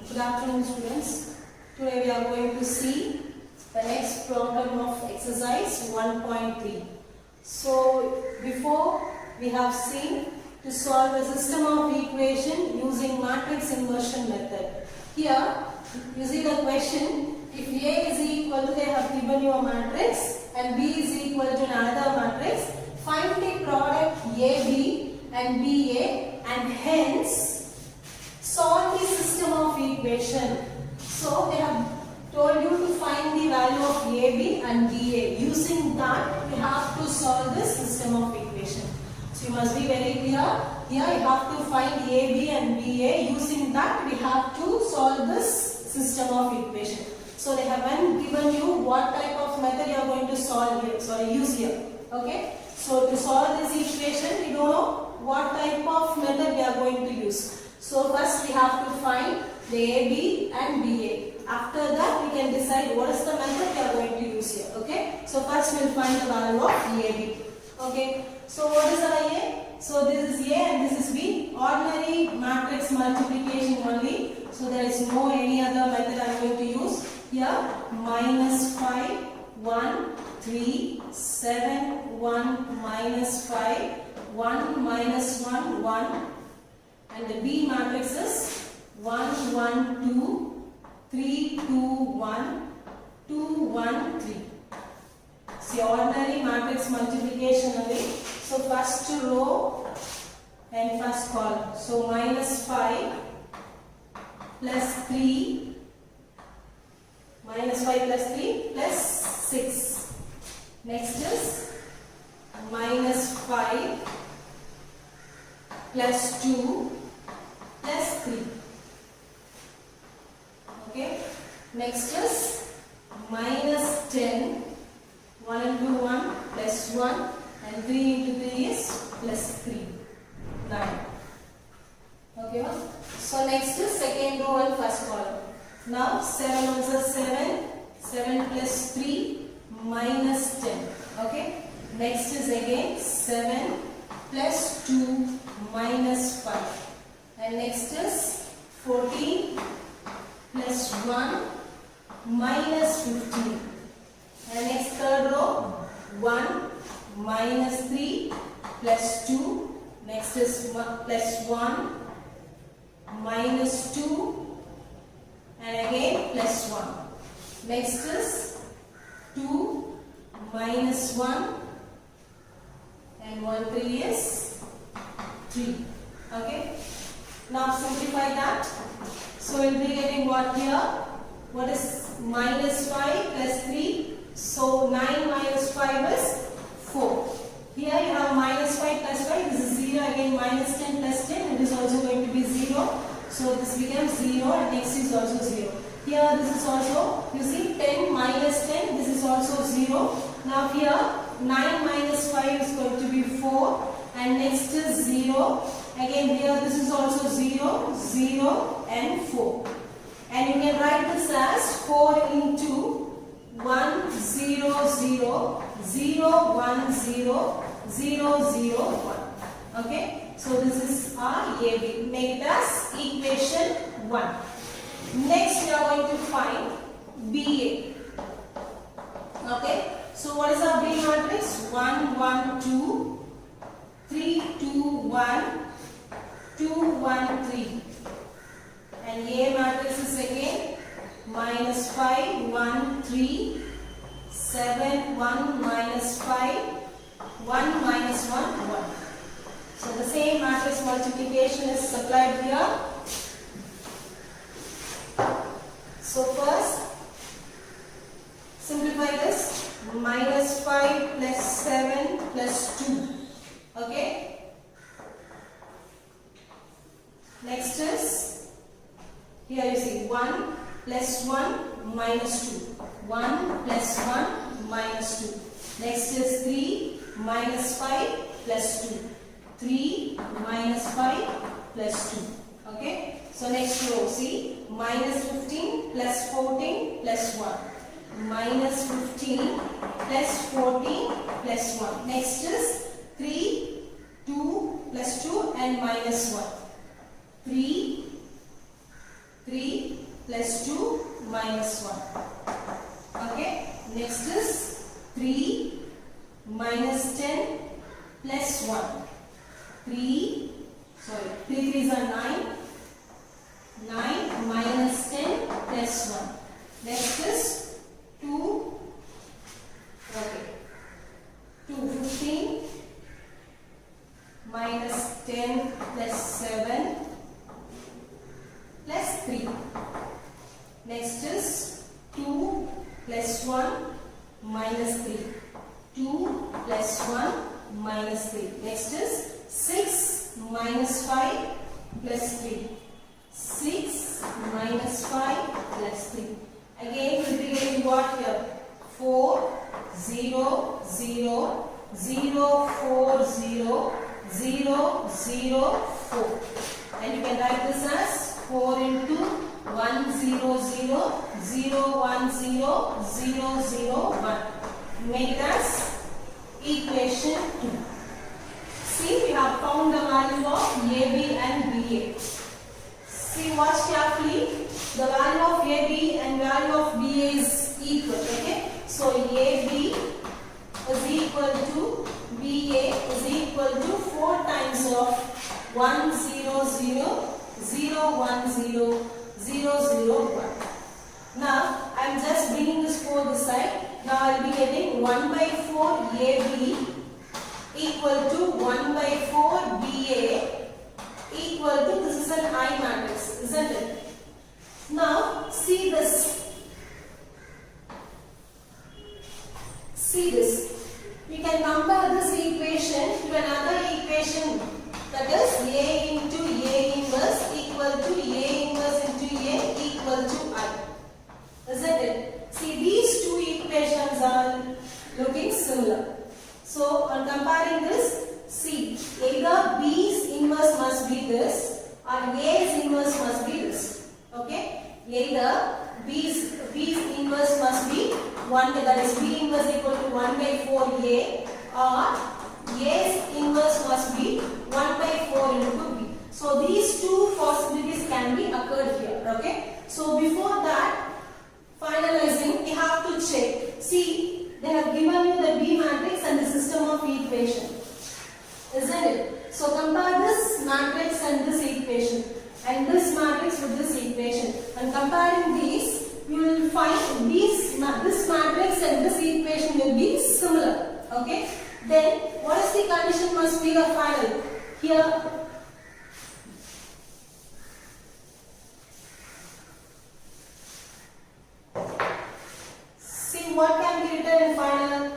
Good afternoon, students. Today we are going to see the next problem of exercise 1.3. So, before we have seen to solve a system of equation using matrix inversion method. Here, you see the question, if A is equal to, they have given you a matrix and B is equal to another matrix, find the product AB and BA and hence solve the system of equation. So they have told you to find the value of AB and BA. Using that, we have to solve this system of equation. So you must be very clear. Here you have to find AB and BA. Using that, we have to solve this system of equation. So they haven't given you what type of method you are going to solve here. Use here. Okay. So to solve this equation, we don't know what type of method we are going to use. So first we have to find the AB and BA. After that we can decide what is the method we are going to use here. Okay. So first we will find the value of AB. Okay. So what is our A? So this is A and this is B. Ordinary matrix multiplication only. So there is no any other method I am going to use. Here minus 5, 1, 3, 7, 1, minus 5, 1, minus 1, 1. And the B matrix is 1, 1, 2, 3, 2, 1, 2, 1, 3. See, ordinary matrix multiplication only. So first row and first column. So minus 5 plus 3, minus 5 plus 3 plus 6. Next is minus 5 plus 2 plus 3. Okay. Next is minus 10. 1 into 1 plus 1 and 3 into 3 is plus 3. 9. Okay. So next is second row and first column. Now 7 ones are 7. 7 plus 3 minus 10. Okay. Next is again 7 plus 2 minus 5. And next is 14 plus 1 minus 15. And next third row 1 minus 3 plus 2. Next is plus 1 minus 2 and again plus 1. Next is 2 minus 1 and 1 3 is 3. Okay. Now simplify that. So we will be getting what here? What is minus 5 plus 3? So 9 minus 5 is 4. Here you have minus 5 plus 5. This is 0. Again minus 10 plus 10. It is also going to be 0. So this becomes 0 and next is also 0. Here this is also, you see 10 minus 10. This is also 0. Now here 9 minus 5 is going to be 4. And next is 0. Again here this is also 0, 0 and 4. And you can write this as 4 into 1, 0, 0, 0, 1, 0, 0, 0, 1. Okay. So this is our AB. Make it as equation 1. Next we are going to find BA. Okay. So what is our B matrix? 1, 1, 2, 3, 2, 1, 2, 1, 3. And A matrix is again minus 5, 1, 3, 7, 1, minus 5, 1, minus 1, 1. So the same matrix multiplication is supplied here. So first, simplify this. Minus 5 plus 7 plus 2. Okay. Next is, here you see 1 plus 1 minus 2. 1 plus 1 minus 2. Next is 3 minus 5 plus 2. 3 minus 5 plus 2. Okay. So next row, see, minus 15 plus 14 plus 1. Minus 15 plus 14 plus 1. Next is 3, 2 plus 2 and minus 1. 3, 3 plus 2 minus 1. Okay, next is 3 minus 10 plus 1. 3 3s are 9. 9 minus 10 plus 1. Next is 2. Okay. 2 15 minus 10 plus 7 plus 3. Next is 2 plus 1 minus 3. 2 plus 1 minus 3. Next is 6 minus 5 plus 3. 6 minus 5 plus 3. Again we will be getting what here? 4 0 0 0 4 0 0 0 4. And you can write this as 4 into 1 0 0 0 1 0 0 0 1. Make it as equation 2. See, we have found the value of AB and BA. See, watch carefully. The value of AB and value of BA is equal. Okay. So AB is equal to BA is equal to 4 times of 1 0 0 0 1 0 0 0 1. Now I am just bringing this 4 this side. Now I will be getting 1 by 4 AB equal to 1 by 4 BA equal to, this is an I matrix, isn't it? Now see this. See this. We can compare this equation to another equation, that is A into A inverse equal to A inverse into A equal to I. Isn't it? See, these two equations are looking similar. So on comparing this, see, either B's inverse must be this or A's inverse must be this. Okay? Either B's inverse must be 1, that is B inverse equal to 1 by 4A, or A's inverse must be 1 by 4 into B. So these two possibilities can be occurred here. Okay? So before that, finalizing, we have to check. See, they have given you the B matrix and the system of equation. Isn't it? So compare this matrix and this equation, and this matrix with this equation, and comparing these, you will find this matrix and this equation will be similar. Okay? Then what is the condition must be the final? Here, see what can be written in final.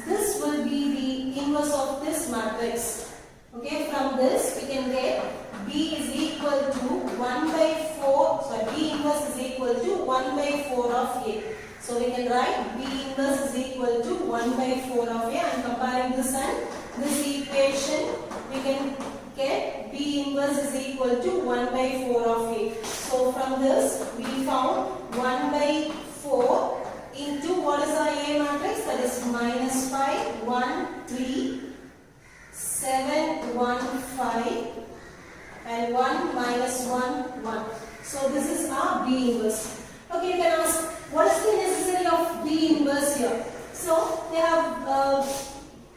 This will be the inverse of this matrix. Okay, from this we can get B is equal to 1 by 4, B inverse is equal to 1 by 4 of A. So we can write B inverse is equal to 1 by 4 of A, and comparing this and this equation, we can get B inverse is equal to 1 by 4 of A. So from this we found 1 by 4 into what is our A matrix, that is minus 5, 1, 3, 7, 1, 5 and 1 minus 1, 1. So this is our B inverse. Okay, you can ask, what is the necessity of B inverse here? So they have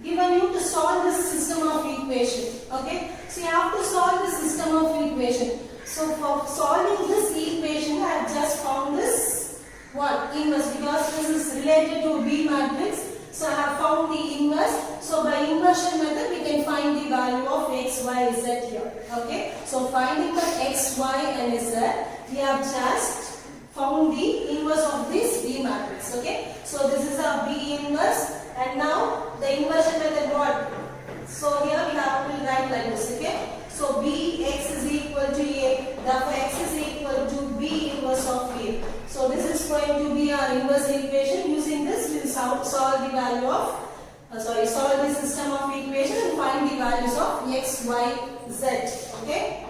given you to solve this system of equation. Okay, so you have to solve this system of equation. So for solving this equation, I have just found this one inverse, because this is related to B matrix. So I have found the inverse. So by inversion method, we can find the value of x, y, z here. Okay. So finding the x, y, and z, we have just found the inverse of this B matrix. Okay. So this is our B inverse, and now the inversion method what? So here we have to write like this. Okay. So B x is equal to A. Therefore x is equal to B inverse of A. So this is going to be our inverse equation. Using this, we will solve the value of, solve the system of equation and find the values of x, y, z. Okay.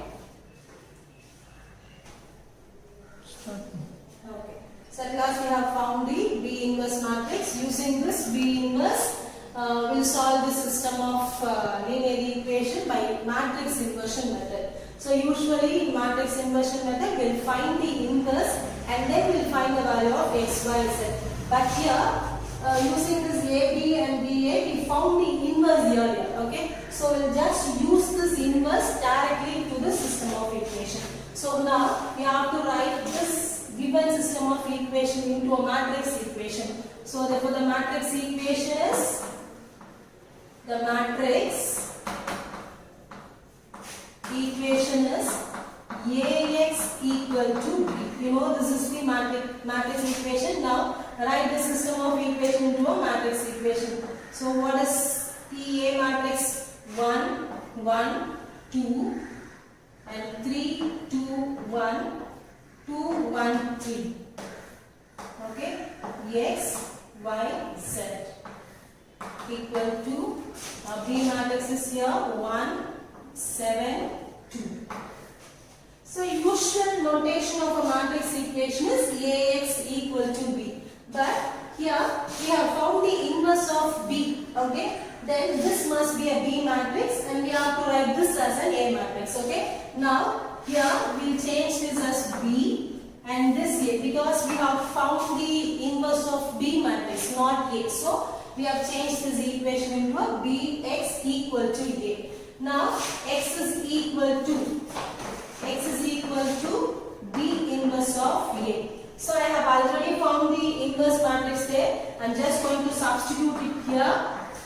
Okay. So at last we have found the B inverse matrix. Using this B inverse, we will solve the system of linear equation by matrix inversion method. So usually in matrix inversion method, we will find the inverse and then we will find the value of x, y, z. But here, using this a, b and b, a, we found the inverse earlier. Okay, so we will just use this inverse directly to the system of equation. So now we have to write this given system of equation into a matrix equation. So therefore the matrix equation is Ax equal to b. You know this is the matrix equation. Now write the system of equation into a matrix equation. So what is the A matrix? 1, 1, 2 and 3, 2, 1, 2, 1, 3. Okay, x, y, z equal to B matrix is here 1, 7, 2. So usual notation of a matrix equation is Ax equal to b. But here we have found the inverse of b. Okay, then this must be a B matrix and we have to write this as an A matrix. Okay, now here we will change this as B and this A because we have found the inverse of B matrix, not A. So we have changed this equation into a Bx equal to A. Now x is equal to B inverse of A. So I have already found the inverse matrix there. I am just going to substitute it here,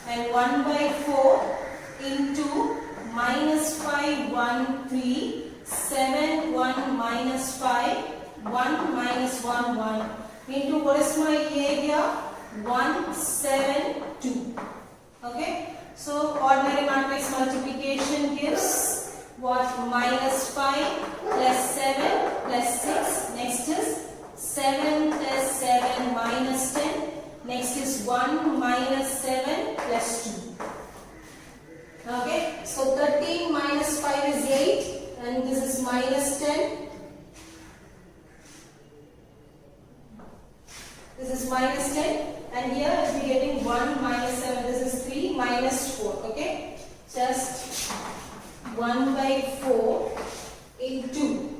and 1 by 4 into minus 5, 1, 3, 7, 1, minus 5, 1, minus 1, 1 into what is my A here? 1, 7, 2. Okay. So ordinary matrix multiplication gives what? Minus 5 plus 7 plus 6. Next is 7 plus 7 minus 10. Next is 1 minus 7 plus 2. Okay. So 13 minus 5 is 8 and this is minus 10. This is minus 10 and here we will be getting 1 minus 7. This is 3 minus 4. Okay. Just 1 by 4 into,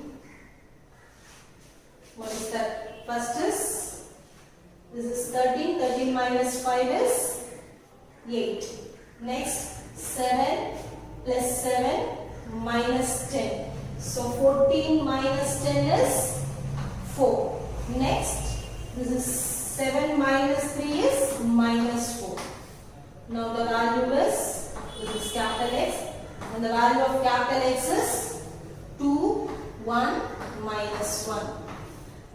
what is that? First is, this is 13. 13 minus 5 is 8. Next 7 plus 7 minus 10. So 14 minus 10 is 4. Next, this is 7 minus 3 is minus 4. Now the value is, this is capital X, and the value of capital X is 2, 1, minus 1.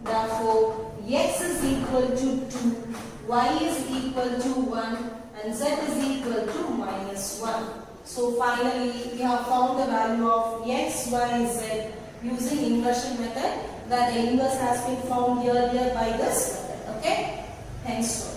Therefore, x is equal to 2, y is equal to 1 and z is equal to minus 1. So finally, we have found the value of x, y, z using inversion method, where the inverse has been found earlier by this method. Okay? Thanks.